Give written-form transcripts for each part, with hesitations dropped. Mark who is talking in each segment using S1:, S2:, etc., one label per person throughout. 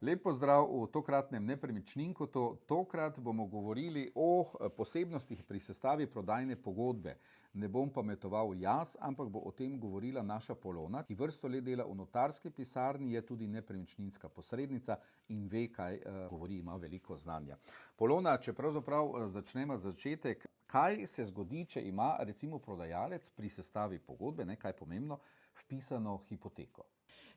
S1: Lep pozdrav v tokratnem Nepremičninku. Tokrat bomo govorili o posebnostih pri sestavi prodajne pogodbe. Ne bom pametoval jaz, ampak bo o tem govorila naša Polona, ki vrsto let dela v notarski pisarni, je tudi nepremičninska posrednica in ve, kaj govori, ima veliko znanja. Polona, če pravzaprav začnemo začetek, kaj se zgodi, če ima recimo prodajalec pri sestavi pogodbe, kaj je pomembno, vpisano hipoteko?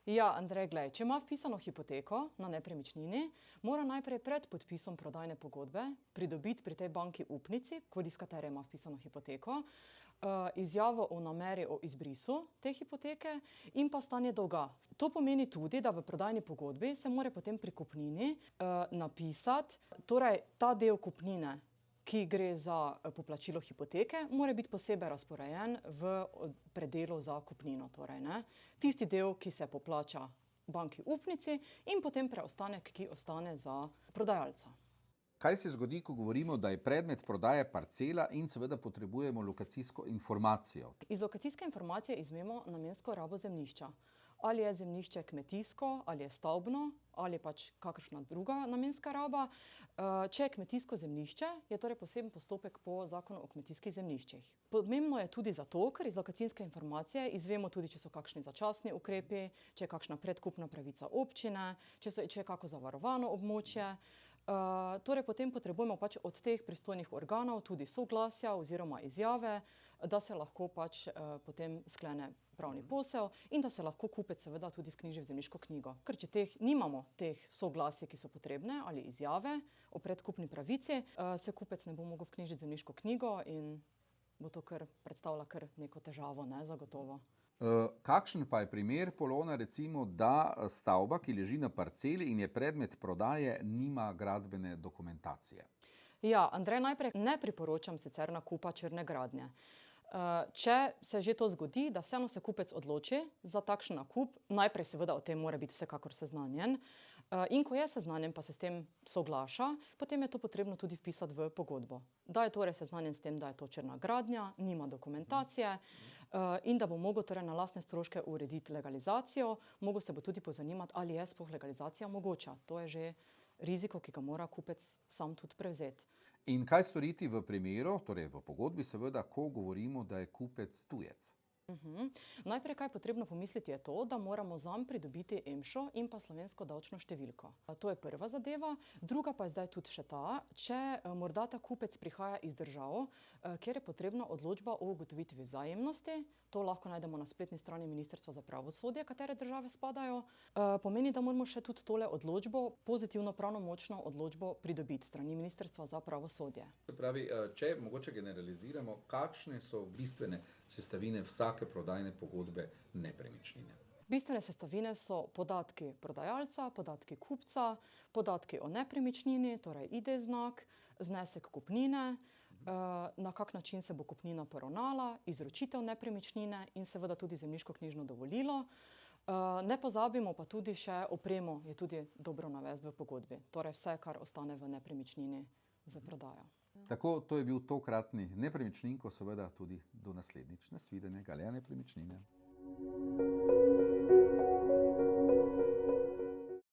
S2: Ja, Andrej, glej, če ima vpisano hipoteko na nepremičnini, mora najprej pred podpisom prodajne pogodbe pridobiti pri tej banki upnici, iz katere ima vpisano hipoteko, izjavo o nameri o izbrisu te hipoteke in pa stanje dolga. To pomeni tudi, da v prodajni pogodbi se mora potem pri kupnini napisati, torej ta del kupnine, ki gre za poplačilo hipoteke, mora biti posebej razporejen v predelu za kupnino. Torej, tisti del, ki se poplača banki upnici in potem preostanek, ki ostane za prodajalca.
S1: Kaj se zgodi, ko govorimo, da je predmet prodaje parcela in seveda potrebujemo lokacijsko informacijo?
S2: Iz lokacijske informacije izvemo namensko rabo zemljišča. Ali je zemljišče kmetijsko, ali je stavbno, ali pač kakršna druga namenska raba. Če je kmetijsko zemljišče, je torej poseben postopek po zakonu o kmetijskih zemljiščih. Pomembno je tudi zato, ker iz lokacijske informacije izvemo tudi, če so kakšni začasni ukrepi, če je kakšna predkupna pravica občine, če je kako zavarovano območje. Torej potem potrebujemo pač od teh pristojnih organov tudi soglasja oziroma izjave, da se lahko pač potem sklene pravni posel in da se lahko kupec seveda tudi vknjiži v zemljiško knjigo. Ker če nimamo teh soglasij, ki so potrebne, ali izjave o predkupni pravici, se kupec ne bo mogel vknjižiti v zemljiško knjigo in bo to predstavlja kar neko težavo, zagotovo.
S1: Kakšen pa je primer, Polona, recimo, da stavba, ki leži na parceli in je predmet prodaje, nima gradbene dokumentacije?
S2: Ja, Andrej, najprej ne priporočam sicer nakupa črne gradnje. Če se že to zgodi, da vseeno se kupec odloči za takšen nakup, najprej seveda o tem mora biti vsekakor seznanjen. In ko je seznanjen, pa se s tem soglaša, potem je to potrebno tudi vpisati v pogodbo. Da je torej seznanjen s tem, da je to črna gradnja, nima dokumentacije in da bo mogel torej na lastne stroške urediti legalizacijo, mogel se bo tudi pozanimati, ali je sploh legalizacija mogoča. To je že riziko, ki ga mora kupec sam tudi prevzeti.
S1: In kaj storiti v primeru, torej v pogodbi seveda, ko govorimo, da je kupec tujec?
S2: Najprej, kaj je potrebno pomisliti, je to, da moramo zanj pridobiti EMŠO in pa slovensko davčno številko. To je prva zadeva. Druga pa je zdaj tudi še ta, če morda ta kupec prihaja iz držav, kjer je potrebna odločba o ugotovitvi vzajemnosti. To lahko najdemo na spletni strani Ministrstva za pravosodje, katere države spadajo. Pomeni, da moramo še tudi tole odločbo, pozitivno pravnomočno odločbo pridobiti strani Ministrstva za pravosodje.
S1: Se pravi, če mogoče generaliziramo, kakšne so bistvene sestavine vsake prodajne pogodbe nepremičnine?
S2: Bistvene sestavine so podatki prodajalca, podatki kupca, podatki o nepremičnini, torej ID znak, znesek kupnine, na kak način se bo kupnina poravnala, izročitev nepremičnine in seveda tudi zemljiškoknjižno dovolilo. Ne pozabimo pa tudi še opremo, je tudi dobro navesti v pogodbi. Torej vse, kar ostane v nepremičnini za prodajo.
S1: Tako, to je bil tokratni Nepremičninko, seveda tudi do naslednjič. Nasvidenje, Galea Nepremičnine.